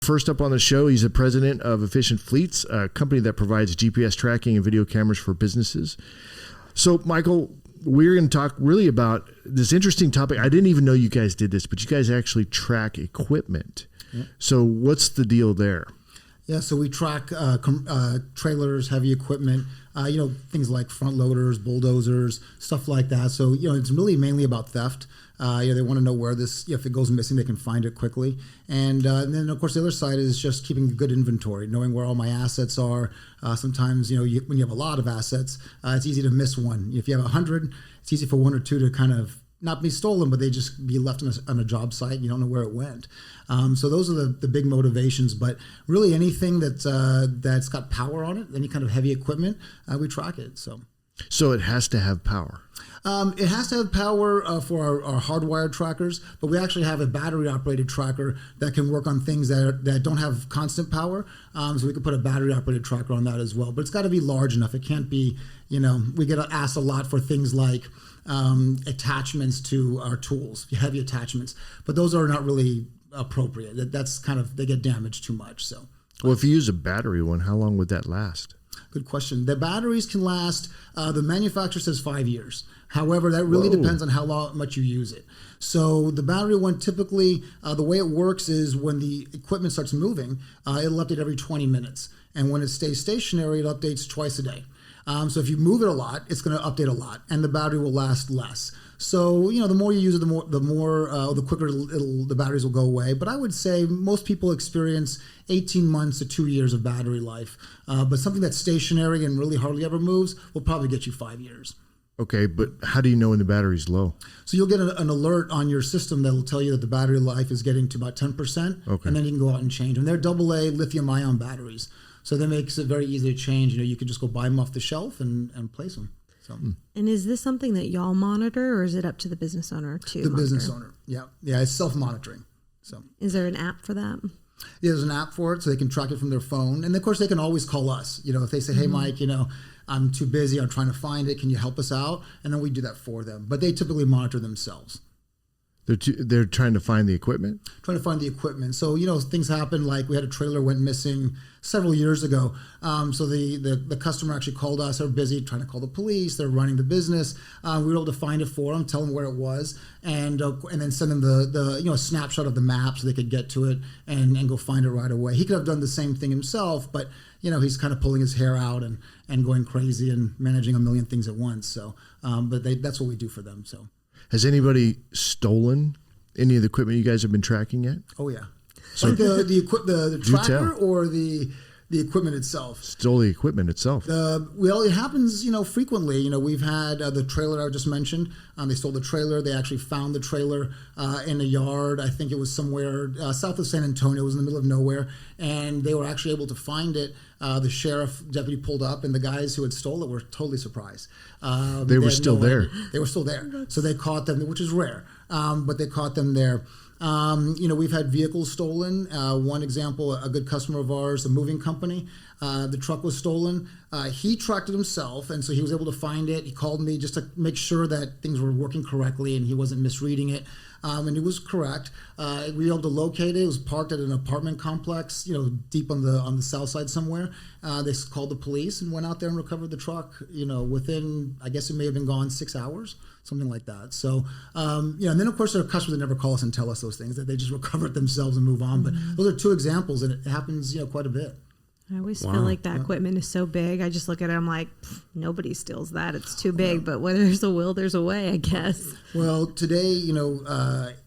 First up on the show, he's the president of Efficient Fleets, a company that provides GPS tracking and video cameras for businesses. So, Michael, we're going to talk really about this interesting topic. I didn't even know you guys did this, but you guys actually track equipment. Yeah. So what's the deal there? Yeah, so we track trailers, heavy equipment, things like front loaders, bulldozers, stuff like that. So, it's really mainly about theft. They want to know where this, if it goes missing, they can find it quickly. And then, of course, the other side is just keeping a good inventory, knowing where all my assets are. Sometimes, when you have a lot of assets, it's easy to miss one. If you have 100, it's easy for one or two to kind of not be stolen, but they just be left on a job site. You don't know where it went. So those are the big motivations. But really anything that's got power on it, any kind of heavy equipment, we track it. So it has to have power. It has to have power for our hardwired trackers, but we actually have a battery-operated tracker that can work on things that don't have constant power. So we could put a battery-operated tracker on that as well. But it's got to be large enough. It can't be, we get asked a lot for things like attachments to our tools, heavy attachments. But those are not really appropriate. That's they get damaged too much. So. Well, if you use a battery one, how long would that last? Good question. The batteries can last, the manufacturer says 5 years. However, that really depends on how much you use it. So the battery one, typically, the way it works is when the equipment starts moving, it'll update every 20 minutes. And when it stays stationary, it updates twice a day. So if you move it a lot, it's going to update a lot, and the battery will last less. So, the more you use it, the quicker the batteries will go away. But I would say most people experience 18 months to 2 years of battery life. But something that's stationary and really hardly ever moves will probably get you 5 years. Okay, but how do you know when the battery's low? So you'll get an alert on your system that'll tell you that the battery life is getting to about 10%, okay. And then you can go out and change them. They're AA lithium-ion batteries, so that makes it very easy to change. You can just go buy them off the shelf and place them. So. And is this something that y'all monitor, or is it up to the business owner to monitor? The business owner, yeah, it's self-monitoring. So. Is there an app for that? Yeah, there's an app for it, so they can track it from their phone, and of course they can always call us. If they say, "Hey, Mike, I'm too busy. I'm trying to find it. Can you help us out?" And then we do that for them. But they typically monitor themselves. They're trying to find the equipment? Trying to find the equipment. So, things happen, like we had a trailer went missing several years ago. So the customer actually called us. They're busy trying to call the police. They're running the business. We were able to find it for them, tell them where it was, and then send them the a snapshot of the map so they could get to it and go find it right away. He could have done the same thing himself, but he's kind of pulling his hair out and going crazy and managing a million things at once. So, but that's what we do for them. So. Has anybody stolen any of the equipment you guys have been tracking yet? Oh yeah, so like the tracker or the equipment itself. Stole the equipment itself. It happens frequently. We've had the trailer I just mentioned. They stole the trailer. They actually found the trailer in a yard. I think it was somewhere south of San Antonio. It was in the middle of nowhere, and they were actually able to find it. The sheriff deputy pulled up, and the guys who had stole it were totally surprised. They were still there. They were still there. So they caught them, which is rare, but they caught them there. We've had vehicles stolen. One example, a good customer of ours, a moving company, the truck was stolen. He tracked it himself, and so he was able to find it. He called me just to make sure that things were working correctly and he wasn't misreading it. And it was correct. We were able to locate it. It was parked at an apartment complex, deep on the south side somewhere. They called the police and went out there and recovered the truck, within, I guess it may have been gone 6 hours, something like that. So, and then of course there are customers that never call us and tell us those things, that they just recover it themselves and move on. But those are two examples, and it happens, quite a bit. I always feel like that equipment is so big. I just look at it, I'm like, nobody steals that. It's too big. But where there's a will, there's a way, I guess. Well, today,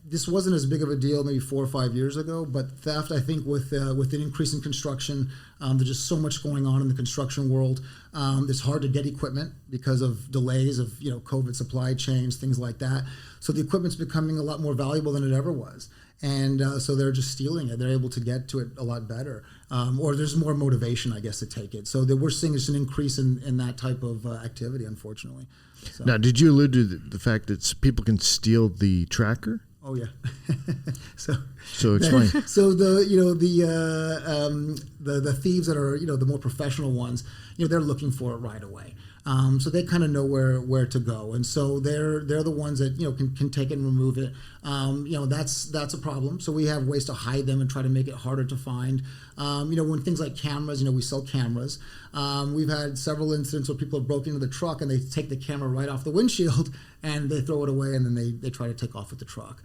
this wasn't as big of a deal maybe 4 or 5 years ago. But theft, I think, with an increase in construction, there's just so much going on in the construction world. It's hard to get equipment because of delays of COVID supply chains, things like that. So the equipment's becoming a lot more valuable than it ever was. And so they're just stealing it. They're able to get to it a lot better. Or there's more motivation, I guess, to take it. So we're seeing just an increase in that type of activity, unfortunately. So. Now, did you allude to the fact that people can steal the tracker? Oh yeah. So explain. So the thieves that are the more professional ones, they're looking for it right away. So they kind of know where to go, and so they're the ones that can take it and remove it. That's a problem. So we have ways to hide them and try to make it harder to find. When things like cameras, we sell cameras. We've had several incidents where people have broken into the truck and they take the camera right off the windshield and they throw it away, and then they try to take off with the truck.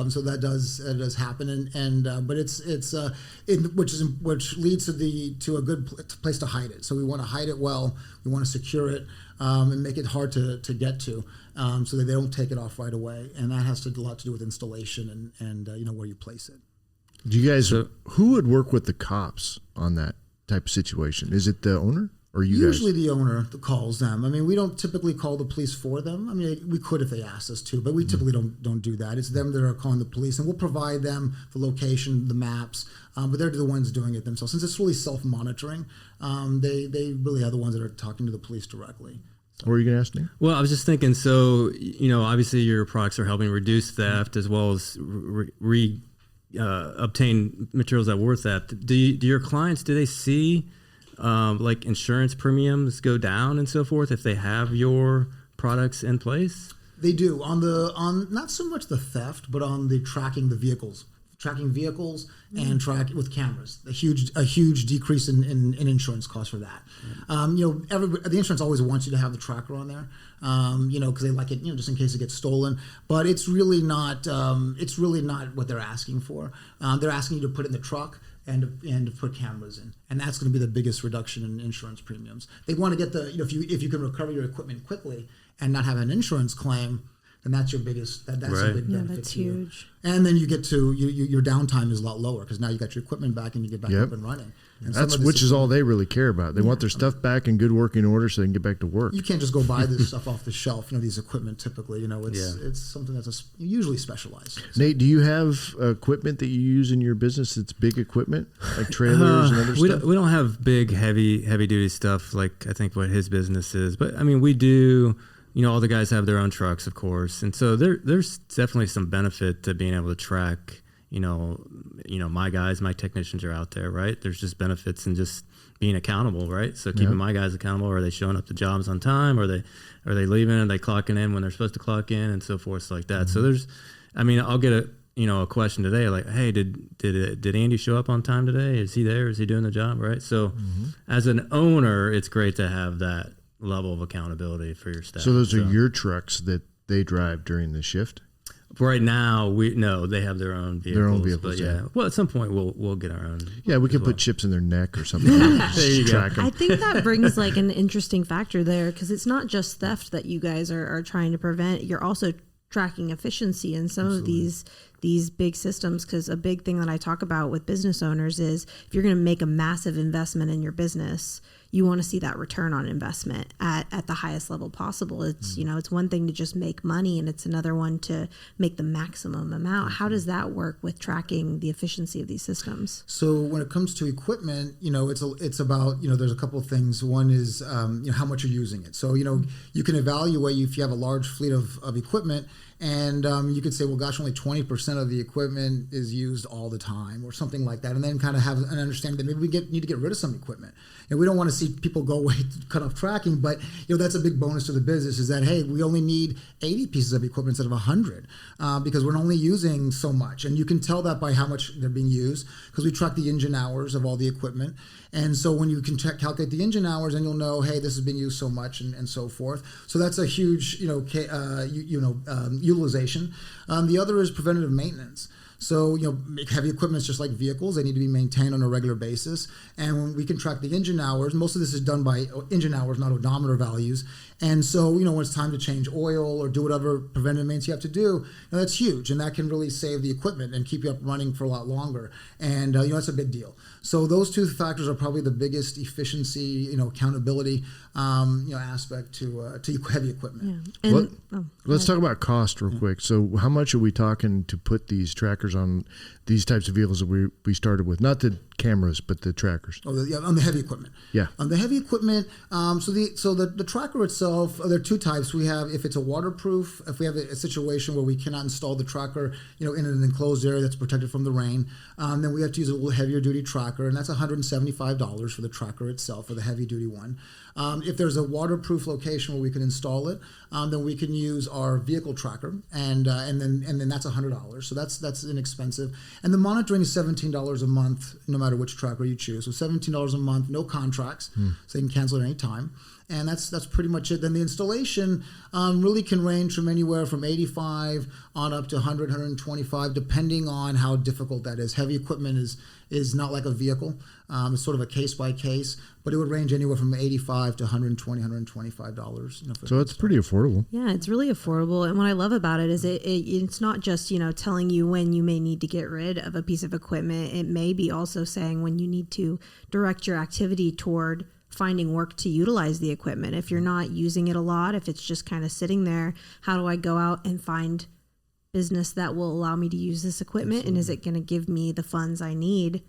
So that does happen, but it's which leads to a good place to hide it. So we want to hide it well. We want to secure it and make it hard to get to, so that they don't take it off right away. And that has a lot to do with installation and where you place it. Do you guys? Who would work with the cops on that type of situation? Is it the owner or you Usually guys? the owner calls them. I mean, we don't typically call the police for them. I mean, we could if they asked us to, but we typically don't do that. It's them that are calling the police, and we'll provide them the location, the maps, but they're the ones doing it themselves. Since it's really self-monitoring, they really are the ones that are talking to the police directly. What were you going to ask me? Well, I was just thinking, so, obviously your products are helping reduce theft as well as obtain materials that were theft. Do your clients, do they see like insurance premiums go down and so forth if they have your products in place? They do on not so much the theft, but on the tracking vehicles and track with cameras. A huge decrease in insurance costs for that. The insurance always wants you to have the tracker on there, because they like it, just in case it gets stolen. But it's really not. It's really not what they're asking for. They're asking you to put it in the truck and to put cameras in, and that's going to be the biggest reduction in insurance premiums. They want to get if you can recover your equipment quickly and not have an insurance claim, then that's your biggest. That's right. a big benefit. That's to you. huge. And then you get to your downtime is a lot lower because now you got your equipment back and you get back up and running. And Which is all they really care about. They want their stuff back in good working order so they can get back to work. You can't just go buy this stuff off the shelf. These equipment typically, it's something that's usually specialized. Nate, do you have equipment that you use in your business that's big equipment, like trailers and other stuff? We don't have big, heavy duty stuff like I think what his business is. But, I mean, we do, all the guys have their own trucks, of course. And so there's definitely some benefit to being able to track my guys, my technicians are out there, right? There's just benefits in just being accountable, right? So keeping my guys accountable. Are they showing up to jobs on time? Are they leaving? Are they clocking in when they're supposed to clock in, and so forth like that? So I'll get a question today like, hey, did Andy show up on time today? Is he there? Is he doing the job, right? So as an owner, it's great to have that level of accountability for your staff. So those are your trucks that they drive during the shift? Right now, they have their own vehicles. Their own vehicles, but yeah. Well, at some point, we'll get our own. Yeah, we can put chips in their neck or something. There you go. I think that brings like an interesting factor there because it's not just theft that you guys are trying to prevent. You're also tracking efficiency in some of these big systems, because a big thing that I talk about with business owners is if you're going to make a massive investment in your business, you want to see that return on investment at the highest level possible. It's it's one thing to just make money, and it's another one to make the maximum amount. How does that work with tracking the efficiency of these systems? So when it comes to equipment, it's about there's a couple of things. One is how much you're using it. So you can evaluate if you have a large fleet of equipment. And you could say, well, gosh, only 20% of the equipment is used all the time or something like that. And then kind of have an understanding that maybe we need to get rid of some equipment. And we don't want to see people go away to cut off tracking, but that's a big bonus to the business is that, hey, we only need 80 pieces of equipment instead of 100 because we're only using so much. And you can tell that by how much they're being used because we track the engine hours of all the equipment. And so when you can calculate the engine hours, then you'll know, hey, this has been used so much and so forth. So that's a huge, utilization. The other is preventative maintenance. So, heavy equipment is just like vehicles. They need to be maintained on a regular basis. And when we can track the engine hours, most of this is done by engine hours, not odometer values. And so, when it's time to change oil or do whatever preventative maintenance you have to do, that's huge. And that can really save the equipment and keep you up running for a lot longer. And, that's a big deal. So those two factors are probably the biggest efficiency, accountability, aspect to heavy equipment. Yeah. Let's talk about cost real quick. So how much are we talking to put these trackers on these types of vehicles that we started with? Not to cameras, but the trackers. Oh, yeah, on the heavy equipment. Yeah. On the heavy equipment, so the tracker itself, there are two types. We have, if it's a waterproof, if we have a situation where we cannot install the tracker, in an enclosed area that's protected from the rain, then we have to use a little heavier duty tracker, and that's $175 for the tracker itself, for the heavy duty one. If there's a waterproof location where we can install it, then we can use our vehicle tracker, and then that's $100. So that's inexpensive. And the monitoring is $17 a month, no matter which tracker you choose. So $17 a month, no contracts, so you can cancel at any time. And that's pretty much it. Then the installation really can range from anywhere from $85 on up to $100, $125, depending on how difficult that is. Heavy equipment is not like a vehicle. It's sort of a case by case, but it would range anywhere from $85 to $120, $125. So it's pretty affordable. Yeah, it's really affordable. And what I love about it is it's not just, telling you when you may need to get rid of a piece of equipment. It may be also saying when you need to direct your activity toward finding work to utilize the equipment. If you're not using it a lot, if it's just kind of sitting there, how do I go out and find business that will allow me to use this equipment? Absolutely. And is it going to give me the funds I need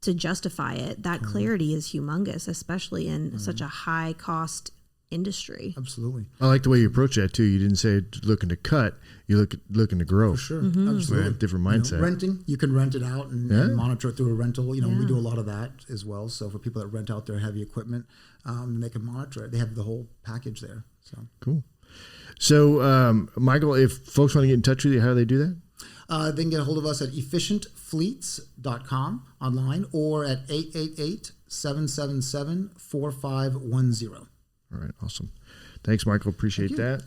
to justify it? That clarity is humongous, especially in such a high cost industry. Absolutely. I like the way you approach that too. You didn't say looking to cut, you're looking to grow. For sure. Absolutely. Different mindset. Renting, you can rent it out and monitor it through a rental. We do a lot of that as well. So for people that rent out their heavy equipment, they can monitor it. They have the whole package there. So cool. So Michael, if folks want to get in touch with you, how do they do that? They can get a hold of us at efficientfleets.com online or at 888-777-4510. All right. Awesome. Thanks, Michael. Appreciate that.